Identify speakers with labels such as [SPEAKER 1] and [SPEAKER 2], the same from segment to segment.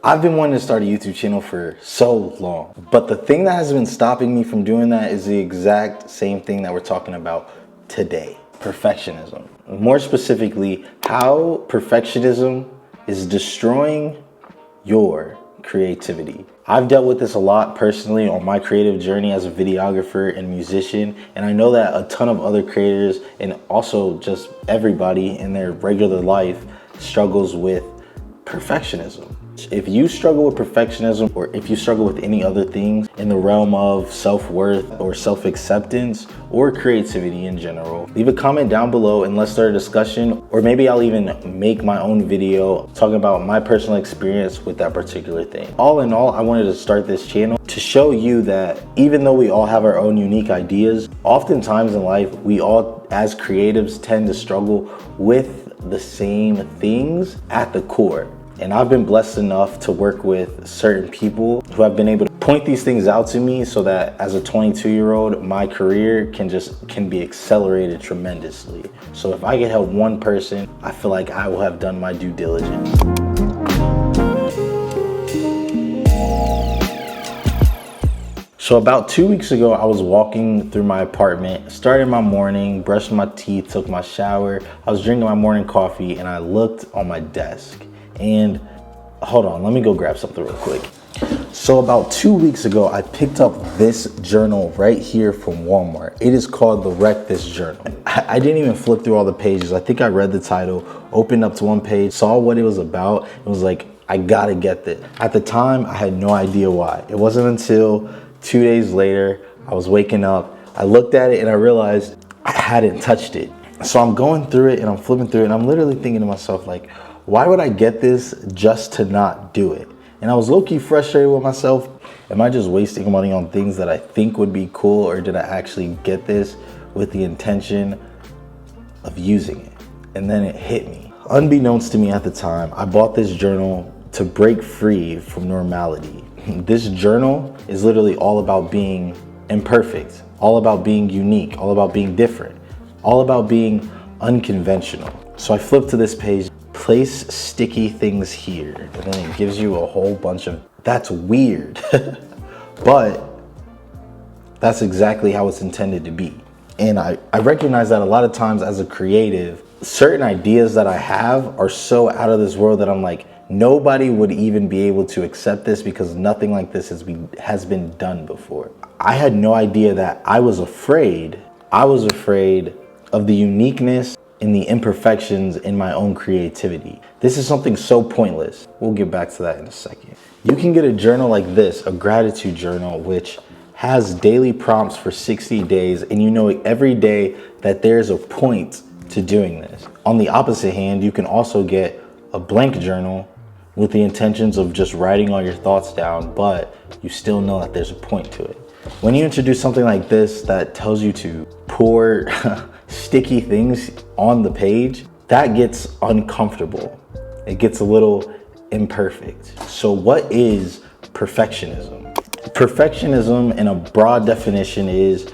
[SPEAKER 1] I've been wanting to start a YouTube channel for so long, but the thing that has been stopping me from doing that is the exact same thing that we're talking about today: perfectionism. More specifically, how perfectionism is destroying your creativity. I've dealt with this a lot personally on my creative journey as a videographer and musician, and I know that a ton of other creators and also just everybody in their regular life struggles with perfectionism. If you struggle with perfectionism, or if you struggle with any other things in the realm of self-worth or self-acceptance or creativity in general, leave a comment down below and let's start a discussion, or maybe I'll even make my own video talking about my personal experience with that particular thing. All in all, I wanted to start this channel to show you that even though we all have our own unique ideas, oftentimes in life, we all as creatives tend to struggle with the same things at the core. And I've been blessed enough to work with certain people who have been able to point these things out to me so that as a 22-year-old, my career can be accelerated tremendously. So if I can help one person, I feel like I will have done my due diligence. So about 2 weeks ago, I was walking through my apartment, started my morning, brushed my teeth, took my shower. I was drinking my morning coffee and I looked on my desk. And hold on, let me go grab something real quick. So about 2 weeks ago, I picked up this journal right here from Walmart. It is called the Wreck This Journal. I didn't even flip through all the pages. I think I read the title, opened up to one page, saw what it was about. It was like, I gotta get this. At the time, I had no idea why. It wasn't until 2 days later, I was waking up, I looked at it and I realized I hadn't touched it. So I'm going through it and I'm flipping through it and I'm literally thinking to myself, like, why would I get this just to not do it? And I was low-key frustrated with myself. Am I just wasting money on things that I think would be cool, or did I actually get this with the intention of using it? And then it hit me. Unbeknownst to me at the time, I bought this journal to break free from normality. This journal is literally all about being imperfect, all about being unique, all about being different, all about being unconventional. So I flipped to this page. Place sticky things here, and then it gives you a whole bunch of, that's weird, but that's exactly how it's intended to be. And I recognize that a lot of times as a creative, certain ideas that I have are so out of this world that I'm like, nobody would even be able to accept this because nothing like this has been done before. I had no idea that I was afraid of the uniqueness in the imperfections in my own creativity. This is something so pointless. We'll get back to that in a second. You can get a journal like this, a gratitude journal, which has daily prompts for 60 days, and you know every day that there's a point to doing this. On the opposite hand, you can also get a blank journal with the intentions of just writing all your thoughts down, but you still know that there's a point to it. When you introduce something like this that tells you to pour sticky things on the page, that gets uncomfortable. It gets a little imperfect. So what is perfectionism? Perfectionism, in a broad definition, is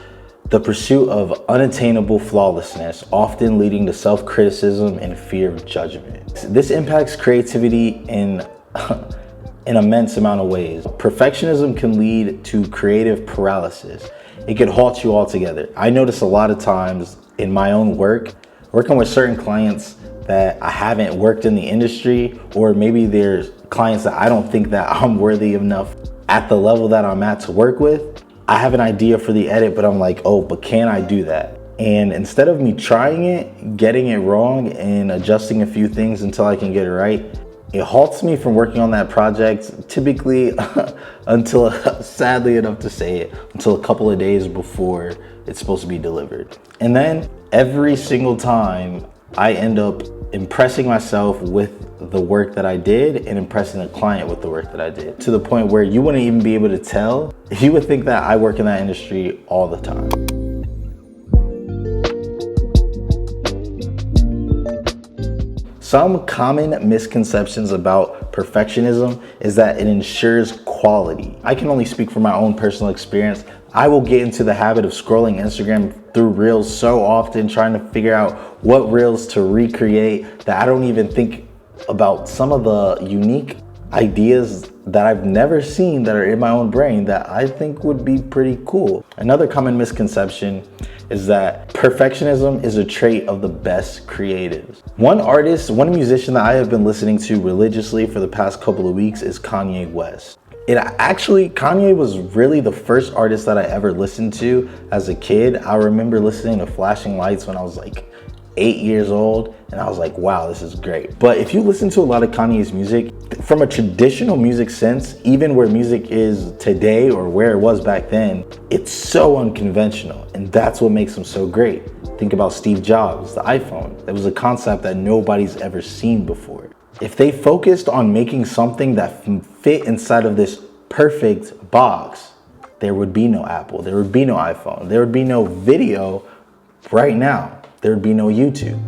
[SPEAKER 1] the pursuit of unattainable flawlessness, often leading to self-criticism and fear of judgment. This impacts creativity in an immense amount of ways. Perfectionism can lead to creative paralysis. It could halt you altogether. I notice a lot of times in my own work, working with certain clients that I haven't worked in the industry, or maybe there's clients that I don't think that I'm worthy enough at the level that I'm at to work with. I have an idea for the edit, but I'm like, oh, but can I do that? And instead of me trying it, getting it wrong, and adjusting a few things until I can get it right, it halts me from working on that project, typically until, sadly enough to say it, until a couple of days before it's supposed to be delivered. And then every single time I end up impressing myself with the work that I did and impressing the client with the work that I did, to the point where you wouldn't even be able to tell. You would think that I work in that industry all the time. Some common misconceptions about perfectionism is that it ensures quality. I can only speak from my own personal experience. I will get into the habit of scrolling Instagram through Reels so often, trying to figure out what Reels to recreate, that I don't even think about some of the unique ideas that I've never seen that are in my own brain that I think would be pretty cool. Another common misconception is that perfectionism is a trait of the best creatives. One musician that I have been listening to religiously for the past couple of weeks is Kanye West. Kanye was really the first artist that I ever listened to as a kid. I remember listening to Flashing Lights when I was like 8 years old, and I was like, wow, this is great. But if you listen to a lot of Kanye's music, from a traditional music sense, even where music is today or where it was back then, it's so unconventional, and that's what makes him so great. Think about Steve Jobs, the iPhone. That was a concept that nobody's ever seen before. If they focused on making something that fit inside of this perfect box, there would be no Apple, there would be no iPhone, there would be no video right now. There would be no YouTube.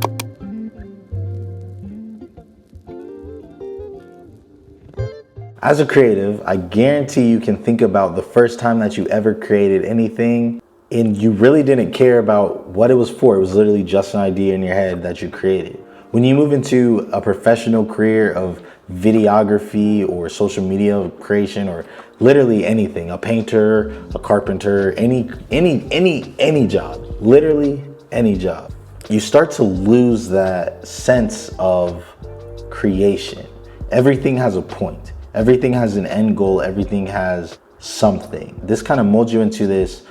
[SPEAKER 1] As a creative, I guarantee you can think about the first time that you ever created anything and you really didn't care about what it was for. It was literally just an idea in your head that you created. When you move into a professional career of videography or social media creation or literally anything, a painter, a carpenter, any job, literally any job, you start to lose that sense of creation. Everything has a point. Everything has an end goal. Everything has something. This kind of molds you into this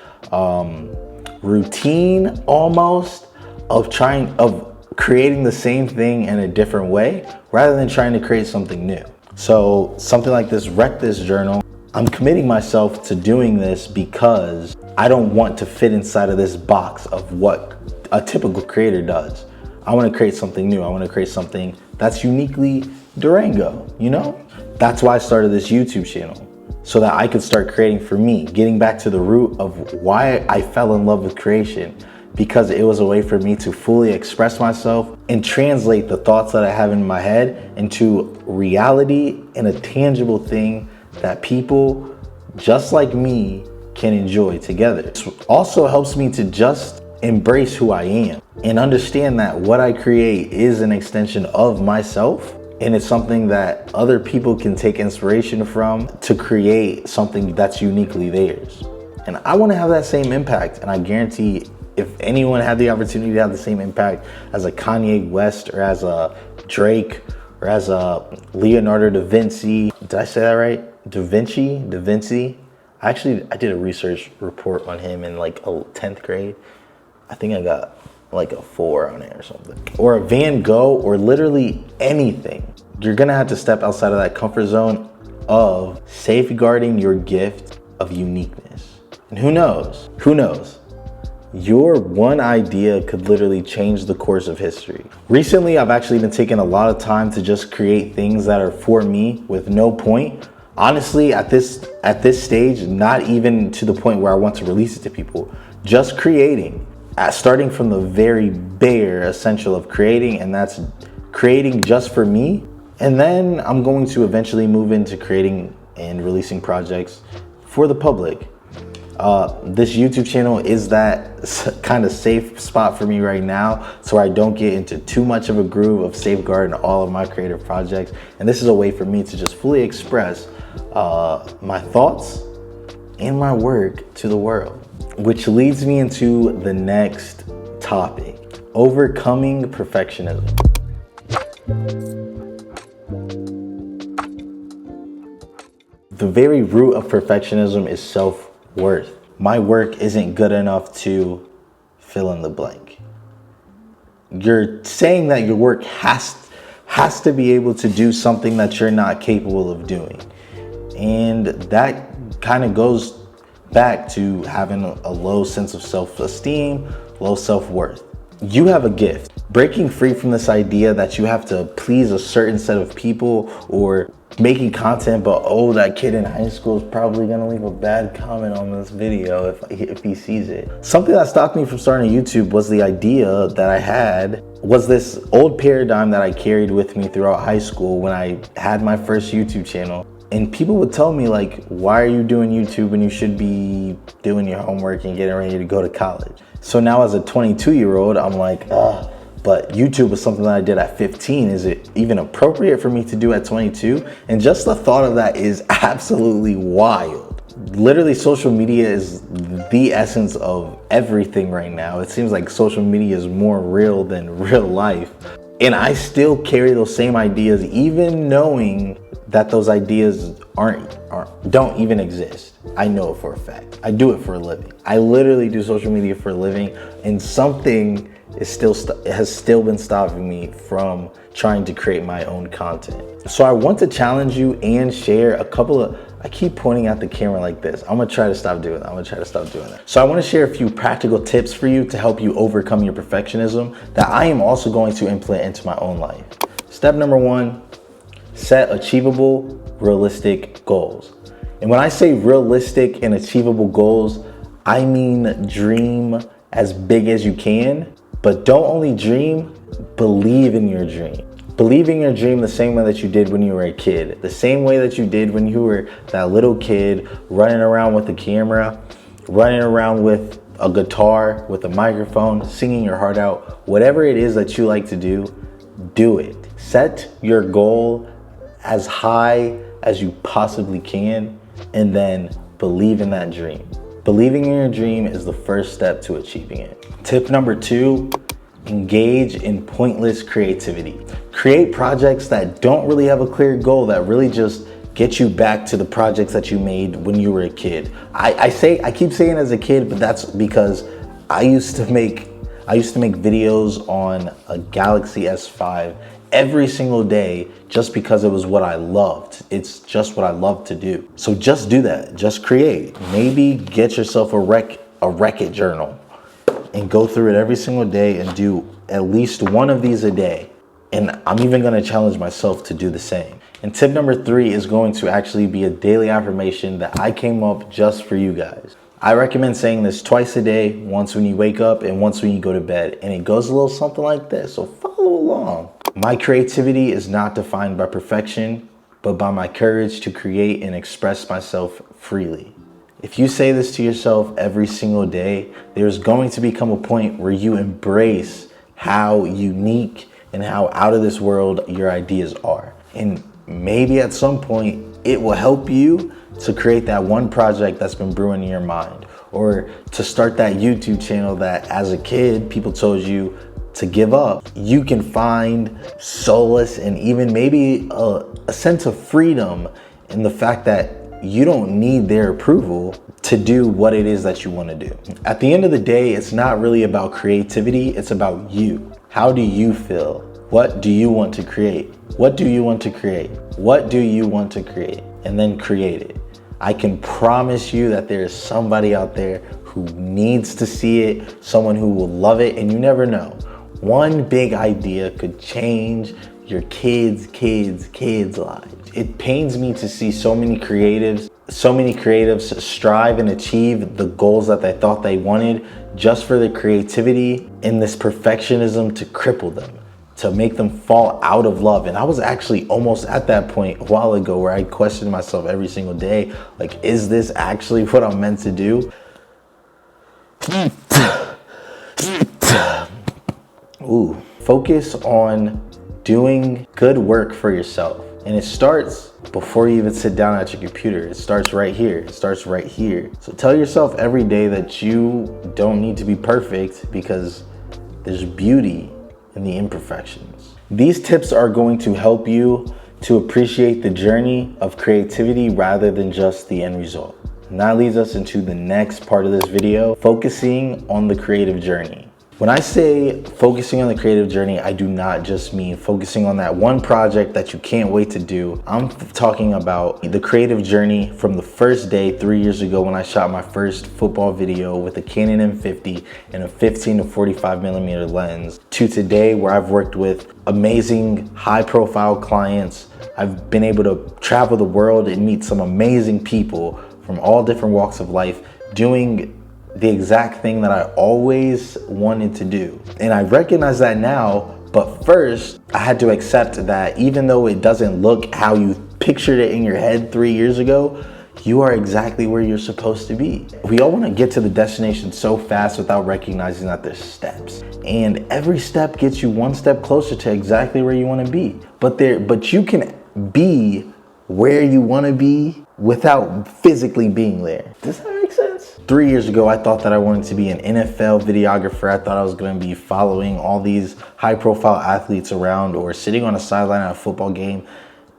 [SPEAKER 1] routine almost of creating the same thing in a different way rather than trying to create something new. So something like this, Wreck This Journal, I'm committing myself to doing this because I don't want to fit inside of this box of what a typical creator does. I want to create something new. I want to create something that's uniquely Durango, you know? That's why I started this YouTube channel, so that I could start creating for me, getting back to the root of why I fell in love with creation, because it was a way for me to fully express myself and translate the thoughts that I have in my head into reality and a tangible thing that people just like me can enjoy together. It also helps me to just embrace who I am and understand that what I create is an extension of myself, and it's something that other people can take inspiration from to create something that's uniquely theirs. And I want to have that same impact, and I guarantee if anyone had the opportunity to have the same impact as a Kanye West or as a Drake or as a Leonardo da Vinci, did I say that right? Da Vinci? I did a research report on him in like 10th grade. I think I got like a 4 on it or something. Or a Van Gogh, or literally anything. You're gonna have to step outside of that comfort zone of safeguarding your gift of uniqueness. And who knows? Your one idea could literally change the course of history. Recently, I've actually been taking a lot of time to just create things that are for me with no point. Honestly, at this stage, not even to the point where I want to release it to people, just creating. Starting from the very bare essential of creating, and that's creating just for me. And then I'm going to eventually move into creating and releasing projects for the public. This YouTube channel is that kind of safe spot for me right now, so I don't get into too much of a groove of safeguarding all of my creative projects. And this is a way for me to just fully express my thoughts and my work to the world. Which leads me into the next topic, overcoming perfectionism. The very root of perfectionism is self-worth. My work isn't good enough to fill in the blank. You're saying that your work has to be able to do something that you're not capable of doing. And that kind of goes back to having a low sense of self-esteem, low self-worth. You have a gift. Breaking free from this idea that you have to please a certain set of people, or making content, but oh, that kid in high school is probably gonna leave a bad comment on this video if he sees it. Something that stopped me from starting YouTube was the idea that I had, was this old paradigm that I carried with me throughout high school when I had my first YouTube channel. And people would tell me like, why are you doing YouTube when you should be doing your homework and getting ready to go to college? So now as a 22-year-old, I'm like, But YouTube was something that I did at 15. Is it even appropriate for me to do at 22? And just the thought of that is absolutely wild. Literally, social media is the essence of everything right now. It seems like social media is more real than real life. And I still carry those same ideas, even knowing that those ideas don't even exist. I know it for a fact. I do it for a living. I literally do social media for a living, and something has still been stopping me from trying to create my own content. So I want to challenge you and share a couple of, I keep pointing at the camera like this. I'm gonna try to stop doing that. So I wanna share a few practical tips for you to help you overcome your perfectionism that I am also going to implement into my own life. Step number 1, set achievable, realistic goals. And when I say realistic and achievable goals, I mean dream as big as you can, but don't only dream, believe in your dream. Believe in your dream the same way that you did when you were a kid, the same way that you did when you were that little kid running around with a camera, running around with a guitar, with a microphone, singing your heart out. Whatever it is that you like to do, do it. Set your goal as high as you possibly can, and then believe in that dream. Believing in your dream is the first step to achieving it. Tip number 2, engage in pointless creativity. Create projects that don't really have a clear goal, that really just get you back to the projects that you made when you were a kid. I keep saying as a kid, but that's because I used to make videos on a Galaxy S5 every single day just because it was what I loved. It's just what I love to do. So just do that, just create. Maybe get yourself a Wreck-It journal and go through it every single day and do at least one of these a day. And I'm even gonna challenge myself to do the same. And tip number 3 is going to actually be a daily affirmation that I came up just for you guys. I recommend saying this twice a day, once when you wake up and once when you go to bed. And it goes a little something like this, so follow along. My creativity is not defined by perfection, but by my courage to create and express myself freely. If you say this to yourself every single day, there's going to become a point where you embrace how unique and how out of this world your ideas are. And maybe at some point it will help you to create that one project that's been brewing in your mind, or to start that YouTube channel that as a kid people told you to give up. You can find solace and even maybe a sense of freedom in the fact that you don't need their approval to do what it is that you want to do. At the end of the day, it's not really about creativity, it's about you. How do you feel? What do you want to create? What do you want to create? What do you want to create? And then create it. I can promise you that there is somebody out there who needs to see it, someone who will love it, and you never know. One big idea could change your kids' lives. It pains me to see so many creatives strive and achieve the goals that they thought they wanted just for the creativity and this perfectionism to cripple them, to make them fall out of love. And I was actually almost at that point a while ago where I questioned myself every single day, like, is this actually what I'm meant to do? Ooh, focus on doing good work for yourself. And it starts before you even sit down at your computer. It starts right here. It starts right here. So tell yourself every day that you don't need to be perfect, because there's beauty in the imperfections. These tips are going to help you to appreciate the journey of creativity rather than just the end result. And that leads us into the next part of this video, focusing on the creative journey. When I say focusing on the creative journey, I do not just mean focusing on that one project that you can't wait to do. I'm talking about the creative journey from the first day 3 years ago when I shot my first football video with a Canon M50 and a 15 to 45 millimeter lens, to today where I've worked with amazing high profile clients. I've been able to travel the world and meet some amazing people from all different walks of life, doing the exact thing that I always wanted to do. And I recognize that now, but first I had to accept that even though it doesn't look how you pictured it in your head 3 years ago, you are exactly where you're supposed to be. We all want to get to the destination so fast without recognizing that there's steps. And every step gets you one step closer to exactly where you want to be. But you can be where you want to be without physically being there. Does that make sense? 3 years ago, I thought that I wanted to be an NFL videographer. I thought I was going to be following all these high profile athletes around or sitting on a sideline at a football game.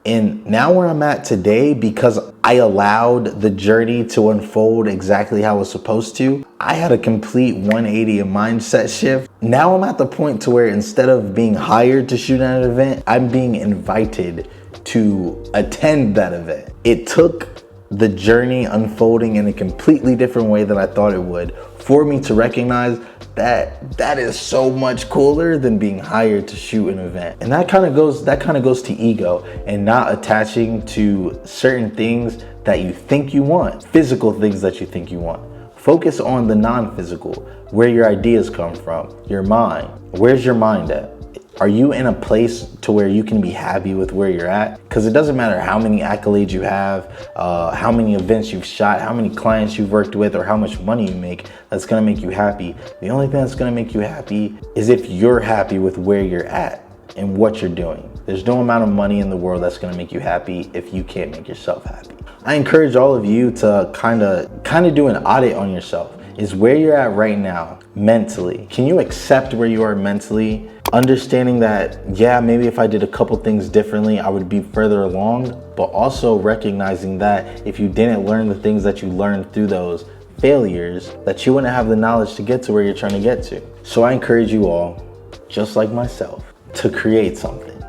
[SPEAKER 1] And now where I'm at today, because I allowed the journey to unfold exactly how it was supposed to, I had a complete 180 mindset shift. Now I'm at the point to where instead of being hired to shoot at an event, I'm being invited to attend that event. It took the journey unfolding in a completely different way than I thought it would for me to recognize that is so much cooler than being hired to shoot an event. And that kind of goes to ego and not attaching to certain things that you think you want, physical things that you think you want. Focus on the non-physical, where your ideas come from, your mind. Where's your mind at? Are you in a place to where you can be happy with where you're at? Because it doesn't matter how many accolades you have, how many events you've shot, how many clients you've worked with, or how much money you make, that's gonna make you happy. The only thing that's gonna make you happy is if you're happy with where you're at and what you're doing. There's no amount of money in the world that's gonna make you happy if you can't make yourself happy. I encourage all of you to kind of do an audit on yourself. Is where you're at right now mentally. Can you accept where you are mentally? Understanding that, yeah, maybe if I did a couple things differently, I would be further along, but also recognizing that if you didn't learn the things that you learned through those failures, that you wouldn't have the knowledge to get to where you're trying to get to. So I encourage you all, just like myself, to create something,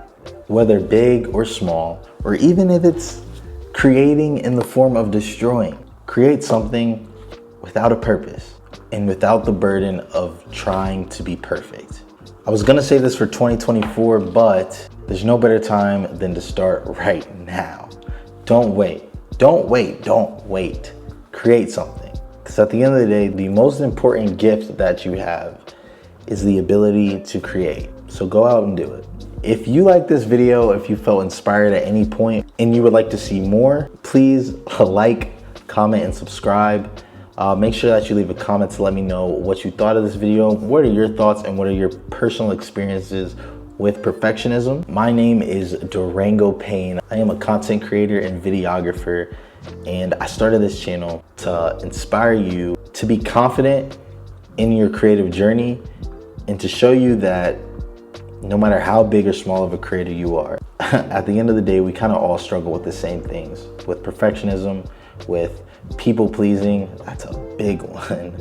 [SPEAKER 1] whether big or small, or even if it's creating in the form of destroying. Create something without a purpose and without the burden of trying to be perfect. I was gonna say this for 2024, but there's no better time than to start right now. Don't wait. Create something. Because at the end of the day, the most important gift that you have is the ability to create. So go out and do it. If you like this video, if you felt inspired at any point and you would like to see more, please like, comment, and subscribe. Make sure that you leave a comment to let me know what you thought of this video. What are your thoughts and what are your personal experiences with perfectionism? My name is Durango Payne. I am a content creator and videographer, and I started this channel to inspire you to be confident in your creative journey and to show you that no matter how big or small of a creator you are, at the end of the day, we kind of all struggle with the same things, with perfectionism, with people pleasing. That's a big one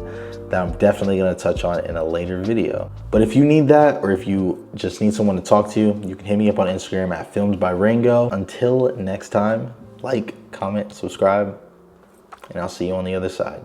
[SPEAKER 1] that I'm definitely going to touch on in a later video. But if you need that, or if you just need someone to talk to, you can hit me up on Instagram at filmedbyrango. Until next time, like, comment, subscribe, and I'll see you on the other side.